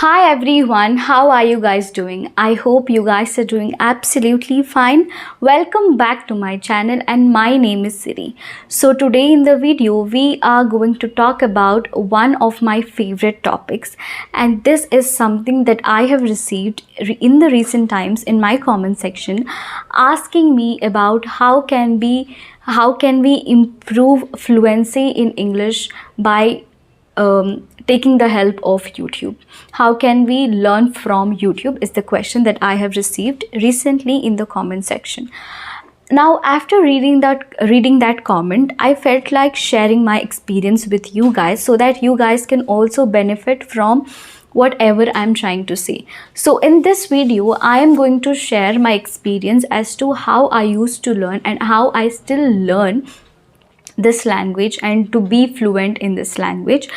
Hi everyone, how are you guys doing? I hope you guys are doing absolutely fine. Welcome back to my channel and my name is Siri. So today in the video we are going to talk about one of my favorite topics, and this is something that I have received in the recent times in my comment section, asking me about how can we improve fluency in English by taking the help of YouTube. How can we learn from YouTube is the question that I have received recently in the comment section. Now, after reading that comment, I felt like sharing my experience with you guys so that you guys can also benefit from whatever I'm trying to say. So in this video, I am going to share my experience as to how I used to learn and how I still learn this language and to be fluent in this language.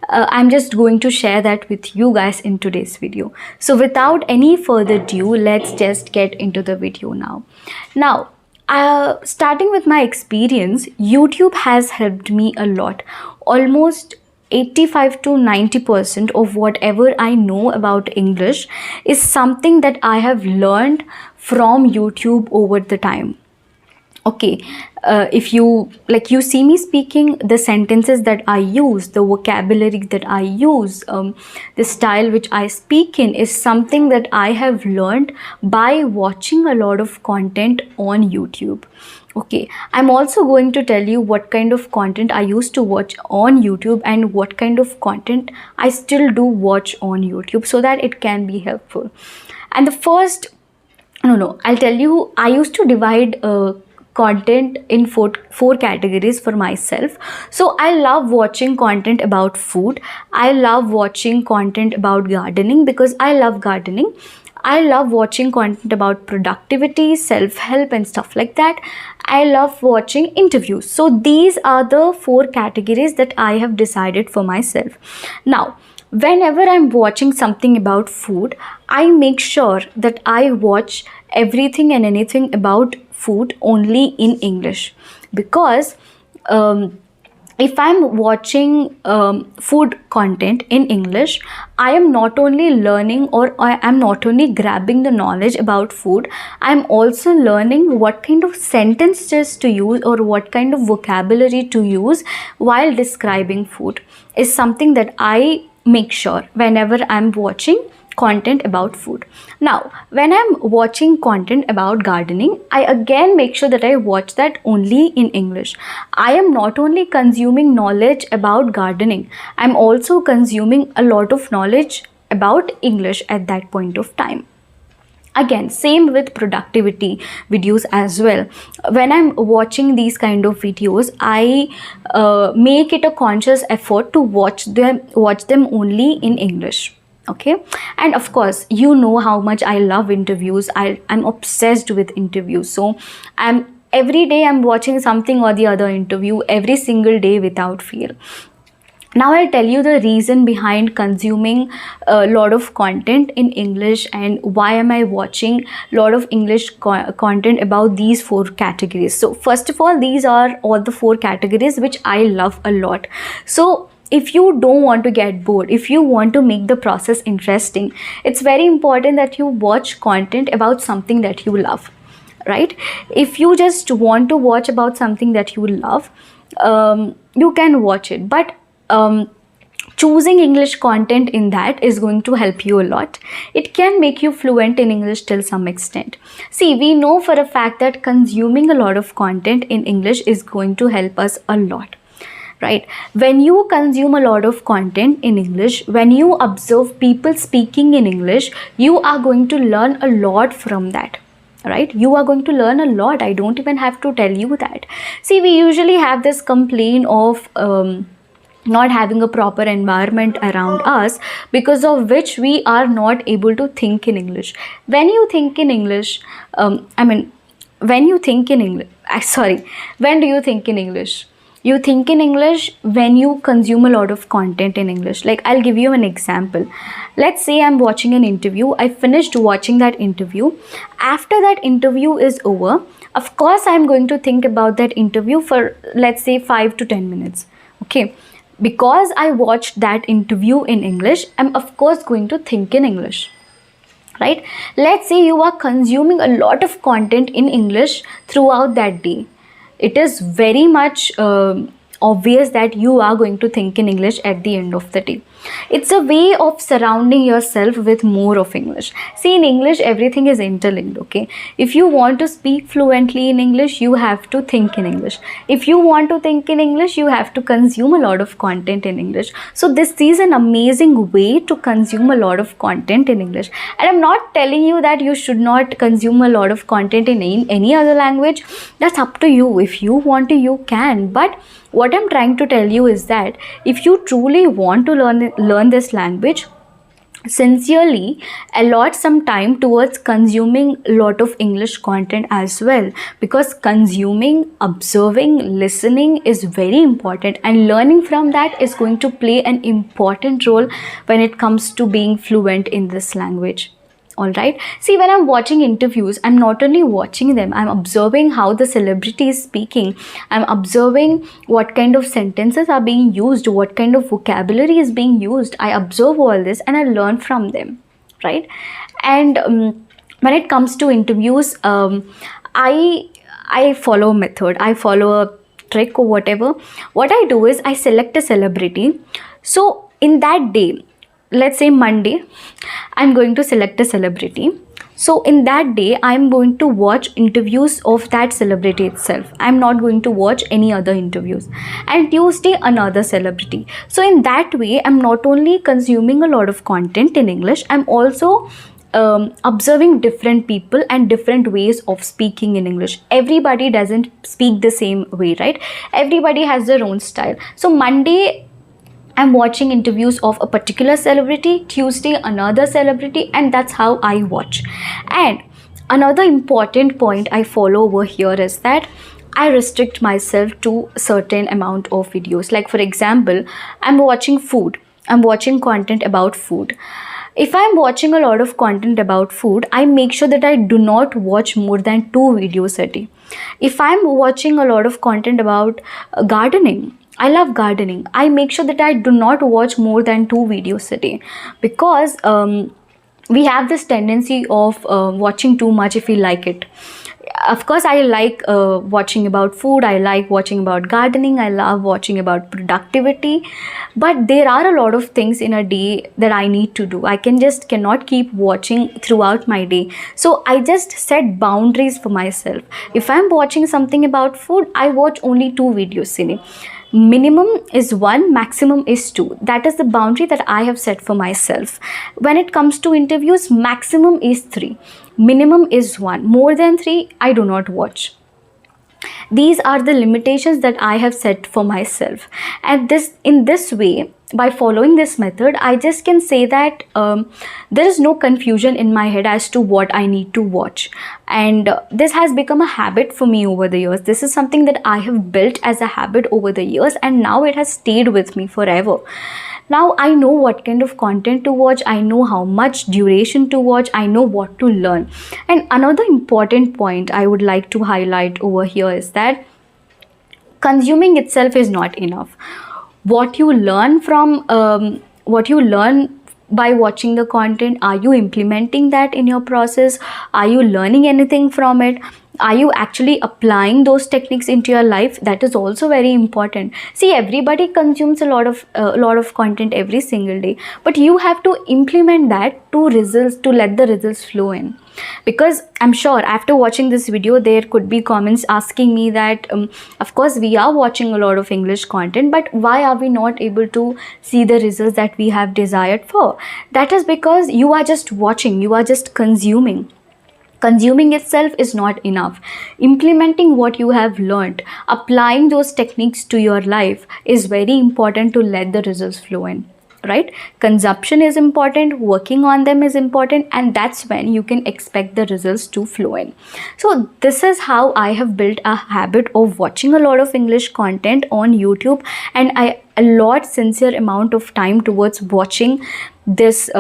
I'm just going to share that with you guys in today's video. So without any further ado, let's just get into the video now. Starting with my experience, YouTube has helped me a lot. Almost 85 to 90% of whatever I know about English is something that I have learned from YouTube over the time. Okay, if you see me speaking, the sentences that I use, the vocabulary that I use, the style which I speak in is something that I have learned by watching a lot of content on YouTube. Okay, I'm also going to tell you what kind of content I used to watch on YouTube and what kind of content I still do watch on YouTube so that it can be helpful. And the first, I'll tell you, I used to divide content in four categories for myself. So I love watching content about food. I love watching content about gardening because I love gardening. I love watching content about productivity, self-help and stuff like that. I love watching interviews. So these are the four categories that I have decided for myself. Now, whenever I'm watching something about food, I make sure that I watch everything and anything about food only in English, because if I'm watching food content in English, I am not only learning or I am not only grabbing the knowledge about food, I am also learning what kind of sentences to use or what kind of vocabulary to use while describing food is something that I make sure whenever I'm watching content about food. Now, when I'm watching content about gardening, I again make sure that I watch that only in English. I am not only consuming knowledge about gardening, I'm also consuming a lot of knowledge about English at that point of time. Again, same with productivity videos as well. When I'm watching these kind of videos, I make it a conscious effort to watch them only in English. Okay, and of course, you know how much I love interviews. I'm obsessed with interviews. So every day I'm watching something or the other interview every single day without fail. Now I'll tell you the reason behind consuming a lot of content in English and why am I watching a lot of English content about these four categories. So first of all, these are all the four categories which I love a lot. So if you don't want to get bored, if you want to make the process interesting, it's very important that you watch content about something that you love, right? If you just want to watch about something that you love, you can watch it, but choosing English content in that is going to help you a lot. It can make you fluent in English till some extent. See, we know for a fact that consuming a lot of content in English is going to help us a lot. Right? When you consume a lot of content in English, when you observe people speaking in English, you are going to learn a lot from that. Right? You are going to learn a lot. I don't even have to tell you that. See, we usually have this complaint of not having a proper environment around us, because of which we are not able to think in English. When you think in English, when do you think in English? You think in English when you consume a lot of content in English. Like, I'll give you an example. Let's say I'm watching an interview. I finished watching that interview. After that interview is over, of course, I'm going to think about that interview for, let's say, 5 to 10 minutes. Okay. Because I watched that interview in English, I'm of course going to think in English, right? Let's say you are consuming a lot of content in English throughout that day. It is very much obvious that you are going to think in English at the end of the day. It's a way of surrounding yourself with more of English. See, in English, everything is interlinked, okay? If you want to speak fluently in English, you have to think in English. If you want to think in English, you have to consume a lot of content in English. So this is an amazing way to consume a lot of content in English. And I'm not telling you that you should not consume a lot of content in any other language. That's up to you. If you want to, you can. But what I'm trying to tell you is that if you truly want to learn this language, sincerely allot some time towards consuming a lot of English content as well, because consuming, observing, listening is very important, and learning from that is going to play an important role when it comes to being fluent in this language. Alright, see, when I'm watching interviews, I'm not only watching them, I'm observing how the celebrity is speaking. I'm observing what kind of sentences are being used, what kind of vocabulary is being used. I observe all this and I learn from them, right? And when it comes to interviews, I follow a method, I follow a trick or whatever. What I do is I select a celebrity. So in that day, let's say Monday, I'm going to select a celebrity. So in that day, I'm going to watch interviews of that celebrity itself. I'm not going to watch any other interviews. And Tuesday, another celebrity. So in that way, I'm not only consuming a lot of content in English, I'm also observing different people and different ways of speaking in English. Everybody doesn't speak the same way, right? Everybody has their own style. So Monday, I'm watching interviews of a particular celebrity, Tuesday another celebrity, and that's how I watch. And another important point I follow over here is that I restrict myself to a certain amount of videos. Like for example, I'm watching food. I'm watching content about food. If I'm watching a lot of content about food, I make sure that I do not watch more than 2 videos a day. If I'm watching a lot of content about gardening, I love gardening, I make sure that I do not watch more than 2 videos a day, because we have this tendency of watching too much if we like it. Of course, I like watching about food, I like watching about gardening, I love watching about productivity, but there are a lot of things in a day that I need to do. I cannot keep watching throughout my day. So I just set boundaries for myself. If I'm watching something about food, I watch only 2 videos in it. Minimum is 1, maximum is 2. That is the boundary that I have set for myself. When it comes to interviews, maximum is 3, minimum is 1. More than 3, I do not watch. These are the limitations that I have set for myself. And in this way, by following this method, I just can say that there is no confusion in my head as to what I need to watch. And this has become a habit for me over the years. This is something that I have built as a habit over the years, and now it has stayed with me forever. Now I know what kind of content to watch, I know how much duration to watch, I know what to learn. And another important point I would like to highlight over here is that consuming itself is not enough. What you learn by watching the content, are you implementing that in your process? Are you learning anything from it? Are you actually applying those techniques into your life? That is also very important. See, everybody consumes a lot of content every single day, but you have to implement that to let the results flow in. Because I'm sure after watching this video, there could be comments asking me that of course we are watching a lot of English content, but why are we not able to see the results that we have desired for? That is because you are just watching, you are just consuming. Consuming itself is not enough. Implementing what you have learned, applying those techniques to your life is very important to let the results flow in, right? Consumption is important, working on them is important, and that's when you can expect the results to flow in. So this is how I have built a habit of watching a lot of English content on YouTube, and I allot sincere amount of time towards watching this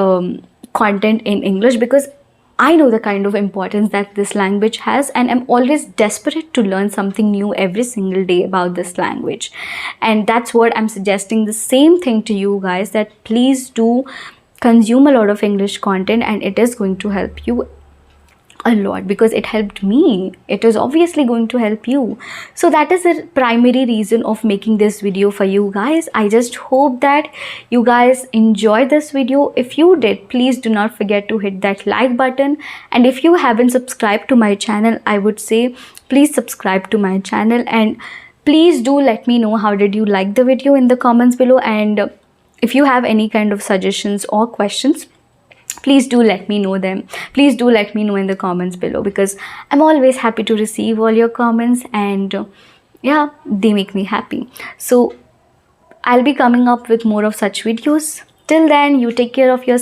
content in English, because I know the kind of importance that this language has, and I'm always desperate to learn something new every single day about this language. And that's what I'm suggesting the same thing to you guys, that please do consume a lot of English content, and it is going to help you a lot, because it helped me. It is obviously going to help you. So that is the primary reason of making this video for you guys. I just hope that you guys enjoyed this video. If you did, please do not forget to hit that like button, and if you haven't subscribed to my channel, I would say please subscribe to my channel, and please do let me know how did you like the video in the comments below. And if you have any kind of suggestions or questions, please do let me know them. Please do let me know in the comments below, because I'm always happy to receive all your comments, and yeah, they make me happy. So I'll be coming up with more of such videos. Till then, you take care of yourself.